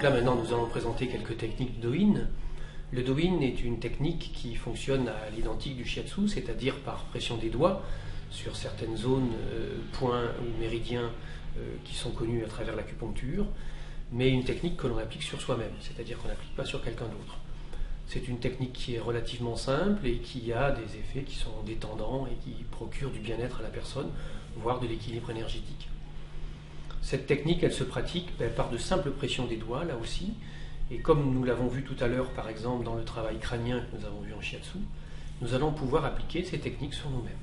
là maintenant nous allons présenter quelques techniques d'O-In. Le Do-In est une technique qui fonctionne à l'identique du Shiatsu, c'est-à-dire par pression des doigts sur certaines zones, points ou méridiens qui sont connus à travers l'acupuncture, mais une technique que l'on applique sur soi-même, c'est-à-dire qu'on n'applique pas sur quelqu'un d'autre. C'est une technique qui est relativement simple et qui a des effets qui sont détendants et qui procurent du bien-être à la personne, voire de l'équilibre énergétique. Cette technique, elle se pratique par de simples pressions des doigts, là aussi, et comme nous l'avons vu tout à l'heure, par exemple, dans le travail crânien que nous avons vu en Shiatsu, nous allons pouvoir appliquer ces techniques sur nous-mêmes.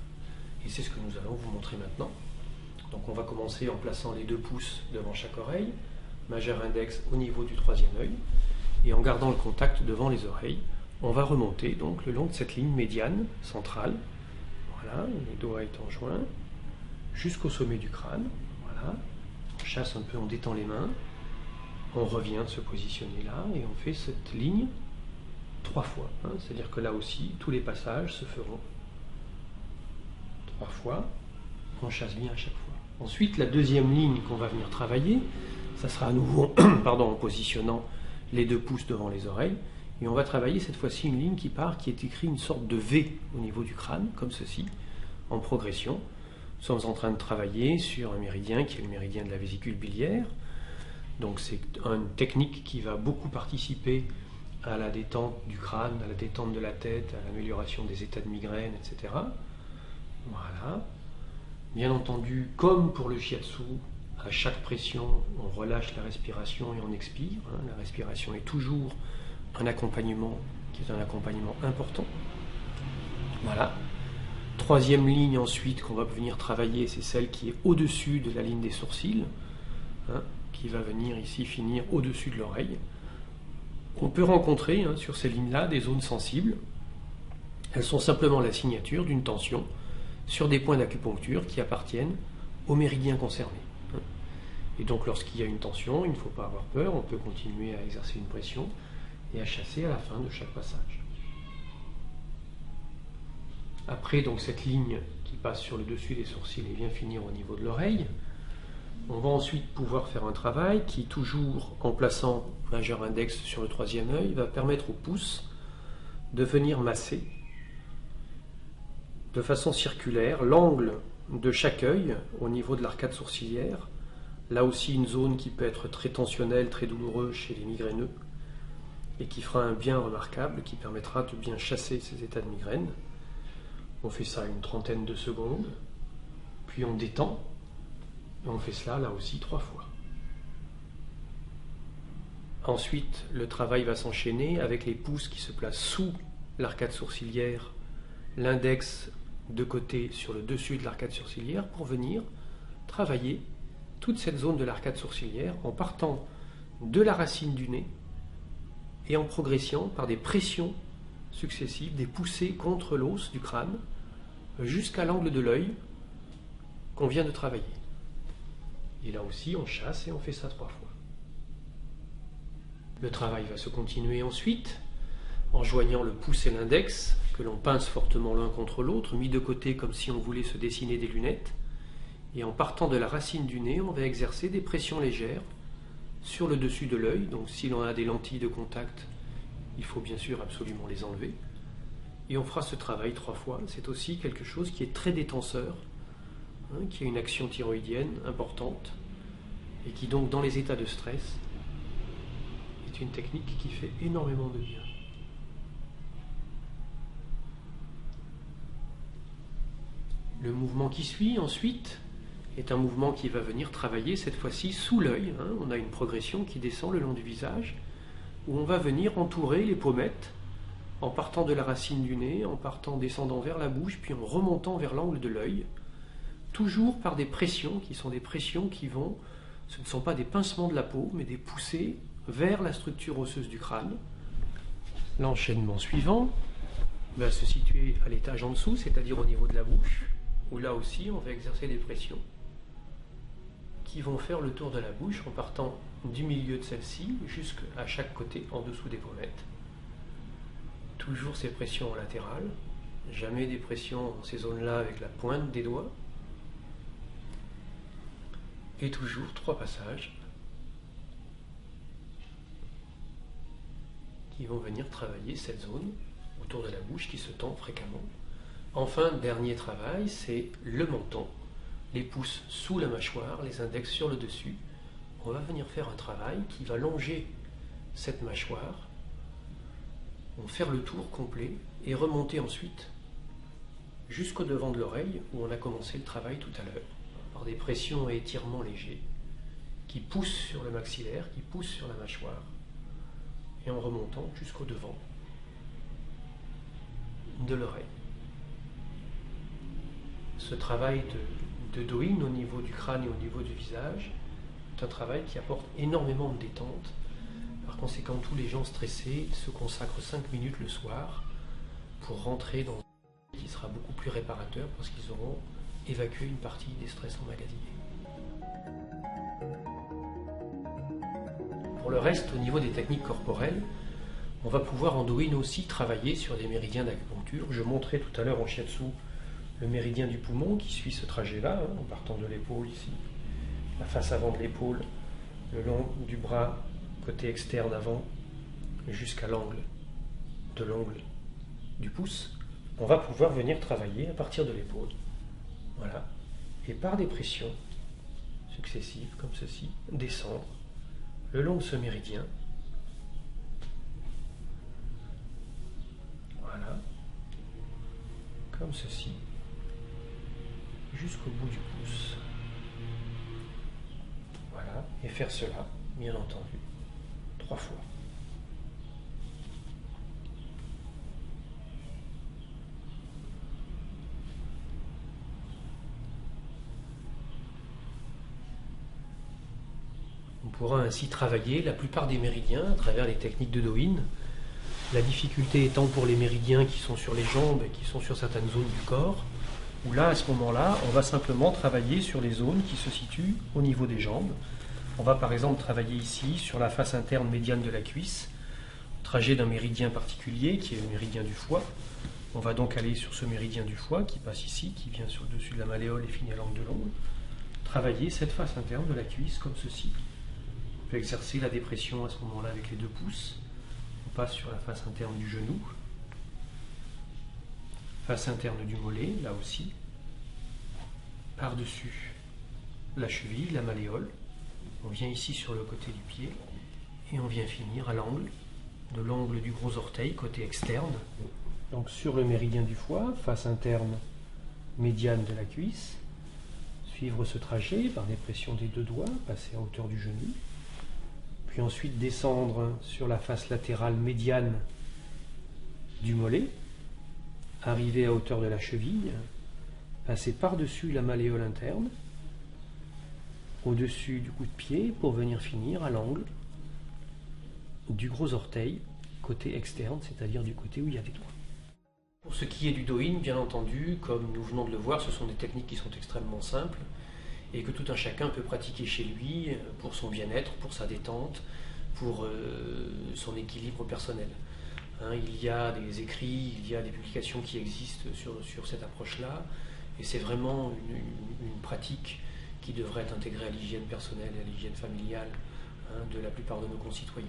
Et c'est ce que nous allons vous montrer maintenant. Donc on va commencer en plaçant les 2 pouces devant chaque oreille, majeur index au niveau du 3e œil, et en gardant le contact devant les oreilles, on va remonter donc le long de cette ligne médiane centrale, voilà, les doigts étant joints, jusqu'au sommet du crâne, voilà, on chasse un peu, on détend les mains, on revient de se positionner là, et on fait cette ligne 3 fois, hein, c'est-à-dire que là aussi, tous les passages se feront 3 fois, on chasse bien à chaque fois. Ensuite, la deuxième ligne qu'on va venir travailler, ça sera à nouveau en positionnant les 2 pouces devant les oreilles, et on va travailler cette fois-ci une ligne qui part, qui est écrite une sorte de V au niveau du crâne, comme ceci, en progression. Nous sommes en train de travailler sur un méridien qui est le méridien de la vésicule biliaire, donc c'est une technique qui va beaucoup participer à la détente du crâne, à la détente de la tête, à l'amélioration des états de migraine, etc. Voilà. Bien entendu, comme pour le Shiatsu, à chaque pression, on relâche la respiration et on expire. La respiration est toujours un accompagnement qui est un accompagnement important. Voilà. 3e ligne ensuite qu'on va venir travailler, c'est celle qui est au-dessus de la ligne des sourcils, qui va venir ici finir au-dessus de l'oreille. On peut rencontrer sur ces lignes-là des zones sensibles. Elles sont simplement la signature d'une tension sur des points d'acupuncture qui appartiennent aux méridiens concernés. Et donc lorsqu'il y a une tension, il ne faut pas avoir peur, on peut continuer à exercer une pression et à chasser à la fin de chaque passage. Après donc cette ligne qui passe sur le dessus des sourcils et vient finir au niveau de l'oreille, on va ensuite pouvoir faire un travail qui, toujours en plaçant majeur index sur le 3e œil, va permettre au pouce de venir masser de façon circulaire l'angle de chaque œil au niveau de l'arcade sourcilière. Là aussi une zone qui peut être très tensionnelle, très douloureuse chez les migraineux et qui fera un bien remarquable, qui permettra de bien chasser ces états de migraine. On fait ça une trentaine de secondes, puis on détend, et on fait cela là aussi 3 fois. Ensuite, le travail va s'enchaîner avec les pouces qui se placent sous l'arcade sourcilière, l'index de côté sur le dessus de l'arcade sourcilière pour venir travailler toute cette zone de l'arcade sourcilière en partant de la racine du nez et en progression par des pressions successives, des poussées contre l'os du crâne jusqu'à l'angle de l'œil qu'on vient de travailler. Et là aussi on chasse et on fait ça 3 fois. Le travail va se continuer ensuite en joignant le pouce et l'index que l'on pince fortement l'un contre l'autre, mis de côté comme si on voulait se dessiner des lunettes. Et en partant de la racine du nez, on va exercer des pressions légères sur le dessus de l'œil. Donc si l'on a des lentilles de contact, il faut bien sûr absolument les enlever. Et on fera ce travail 3 fois. C'est aussi quelque chose qui est très détenseur, qui a une action thyroïdienne importante, et qui donc dans les états de stress est une technique qui fait énormément de bien. Le mouvement qui suit ensuite est un mouvement qui va venir travailler cette fois-ci sous l'œil. On a une progression qui descend le long du visage, où on va venir entourer les pommettes en partant de la racine du nez, en partant descendant vers la bouche, puis en remontant vers l'angle de l'œil, toujours par des pressions qui sont des pressions qui vont, ce ne sont pas des pincements de la peau, mais des poussées vers la structure osseuse du crâne. L'enchaînement suivant va se situer à l'étage en dessous, c'est-à-dire au niveau de la bouche, où là aussi on va exercer des pressions qui vont faire le tour de la bouche en partant du milieu de celle-ci jusqu'à chaque côté en dessous des pommettes. Toujours ces pressions latérales, jamais des pressions dans ces zones-là avec la pointe des doigts. Et toujours 3 passages. qui vont venir travailler cette zone autour de la bouche qui se tend fréquemment. Enfin, dernier travail, c'est le menton. Les pouces sous la mâchoire, les index sur le dessus. On va venir faire un travail qui va longer cette mâchoire, on va faire le tour complet et remonter ensuite jusqu'au devant de l'oreille où on a commencé le travail tout à l'heure, par des pressions et étirements légers qui poussent sur le maxillaire, qui poussent sur la mâchoire, et en remontant jusqu'au devant de l'oreille. Ce travail de Doin au niveau du crâne et au niveau du visage est un travail qui apporte énormément de détente. Par conséquent, tous les gens stressés se consacrent 5 minutes le soir pour rentrer dans un qui sera beaucoup plus réparateur parce qu'ils auront évacué une partie des stress emmagasinés. Pour le reste, au niveau des techniques corporelles, on va pouvoir en Doin aussi travailler sur des méridiens d'acupuncture. Je montrais tout à l'heure en shiatsu le méridien du poumon qui suit ce trajet-là, en partant de l'épaule ici, la face avant de l'épaule, le long du bras, côté externe avant, jusqu'à l'angle de l'ongle du pouce. On va pouvoir venir travailler à partir de l'épaule. Voilà. Et par des pressions successives, comme ceci, descendre le long de ce méridien. Voilà. Comme ceci. Jusqu'au bout du pouce. Voilà. Et faire cela, bien entendu, 3 fois. On pourra ainsi travailler la plupart des méridiens à travers les techniques de Doin. La difficulté étant pour les méridiens qui sont sur les jambes et qui sont sur certaines zones du corps, où là, à ce moment-là, on va simplement travailler sur les zones qui se situent au niveau des jambes. On va par exemple travailler ici sur la face interne médiane de la cuisse, au trajet d'un méridien particulier qui est le méridien du foie. On va donc aller sur ce méridien du foie qui passe ici, qui vient sur le dessus de la malléole et finit à l'angle de l'ongle. Travailler cette face interne de la cuisse comme ceci. On peut exercer la dépression à ce moment-là avec les 2 pouces. On passe sur la face interne du genou. Face interne du mollet, là aussi. Par-dessus la cheville, la malléole. On vient ici sur le côté du pied et on vient finir à l'angle de l'ongle du gros orteil, côté externe. Donc sur le méridien du foie, face interne médiane de la cuisse. Suivre ce trajet par des pressions des 2 doigts, passer à hauteur du genou. Puis ensuite descendre sur la face latérale médiane du mollet. Arriver à hauteur de la cheville, passer par-dessus la malléole interne, au-dessus du coup de pied pour venir finir à l'angle du gros orteil, côté externe, c'est-à-dire du côté où il y a des doigts. Pour ce qui est du Doin, bien entendu, comme nous venons de le voir, ce sont des techniques qui sont extrêmement simples et que tout un chacun peut pratiquer chez lui pour son bien-être, pour sa détente, pour son équilibre personnel. Il y a des écrits, il y a des publications qui existent sur cette approche-là, et c'est vraiment une pratique qui devrait être intégrée à l'hygiène personnelle et à l'hygiène familiale de la plupart de nos concitoyens.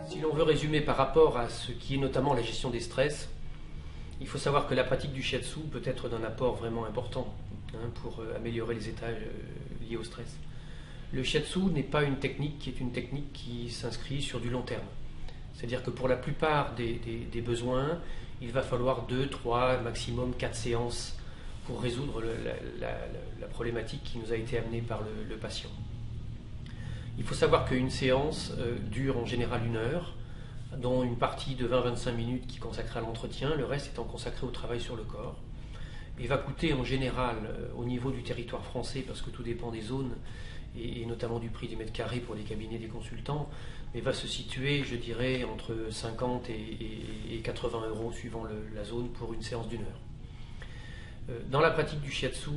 Si l'on veut résumer par rapport à ce qui est notamment la gestion des stress, il faut savoir que la pratique du shiatsu peut être d'un apport vraiment important pour améliorer les états liés au stress. Le shiatsu n'est pas une technique qui est une technique qui s'inscrit sur du long terme. C'est-à-dire que pour la plupart des besoins, il va falloir 2, 3, maximum 4 séances pour résoudre la problématique qui nous a été amenée par le patient. Il faut savoir qu'une séance dure en général 1 heure, dont une partie de 20-25 minutes qui est consacrée à l'entretien, le reste étant consacré au travail sur le corps. Il va coûter en général, au niveau du territoire français, parce que tout dépend des zones, et notamment du prix du mètre carré pour les cabinets des consultants, mais va se situer, je dirais, entre 50 et 80 euros suivant la zone pour une séance d'1 heure. Dans la pratique du shiatsu,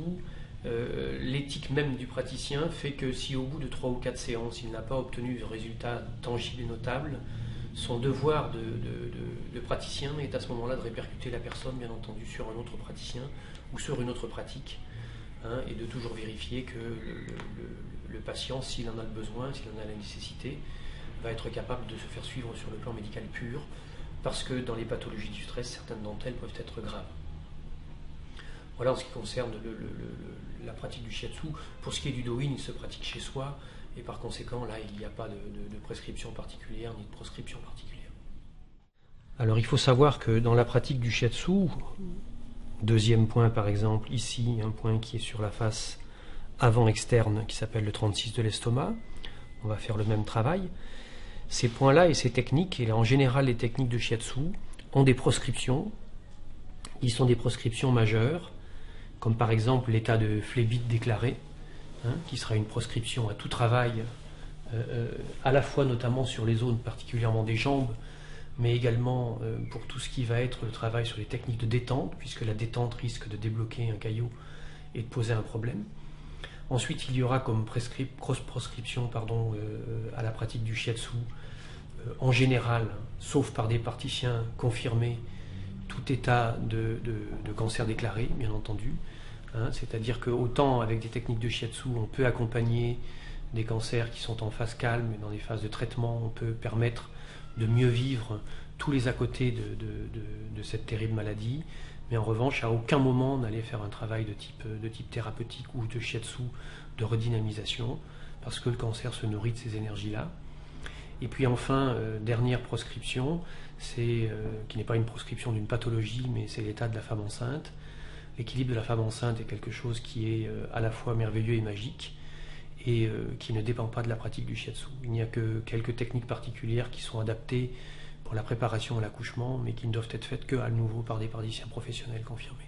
l'éthique même du praticien fait que si au bout de 3 ou 4 séances il n'a pas obtenu de résultats tangibles et notables, son devoir de praticien est à ce moment-là de répercuter la personne, bien entendu, sur un autre praticien ou sur une autre pratique, et de toujours vérifier que le patient, s'il en a le besoin, s'il en a la nécessité, va être capable de se faire suivre sur le plan médical pur, parce que dans les pathologies du stress, certaines d'entre elles peuvent être graves. Voilà en ce qui concerne la pratique du shiatsu. Pour ce qui est du do-in, il se pratique chez soi, et par conséquent, là, il n'y a pas de prescription particulière, ni de proscription particulière. Alors il faut savoir que dans la pratique du shiatsu, deuxième point par exemple, ici, un point qui est sur la face avant externe, qui s'appelle le 36 de l'estomac, on va faire le même travail. Ces points-là et ces techniques, et en général les techniques de shiatsu, ont des proscriptions. Ils sont des proscriptions majeures, comme par exemple l'état de phlébite déclaré, qui sera une proscription à tout travail, à la fois notamment sur les zones particulièrement des jambes, mais également pour tout ce qui va être le travail sur les techniques de détente, puisque la détente risque de débloquer un caillot et de poser un problème. Ensuite, il y aura comme proscription à la pratique du shiatsu, en général, sauf par des praticiens confirmés, tout état de cancer déclaré, bien entendu. C'est-à-dire que autant avec des techniques de shiatsu, on peut accompagner des cancers qui sont en phase calme, dans des phases de traitement, on peut permettre de mieux vivre tous les à côté de cette terrible maladie. Mais en revanche, à aucun moment on n'allait faire un travail de type thérapeutique ou de shiatsu, de redynamisation, parce que le cancer se nourrit de ces énergies-là. Et puis enfin, dernière proscription, qui n'est pas une proscription d'une pathologie, mais c'est l'état de la femme enceinte. L'équilibre de la femme enceinte est quelque chose qui est à la fois merveilleux et magique, et qui ne dépend pas de la pratique du shiatsu. Il n'y a que quelques techniques particulières qui sont adaptées pour la préparation à l'accouchement, mais qui ne doivent être faites qu'à nouveau par des praticiens professionnels confirmés.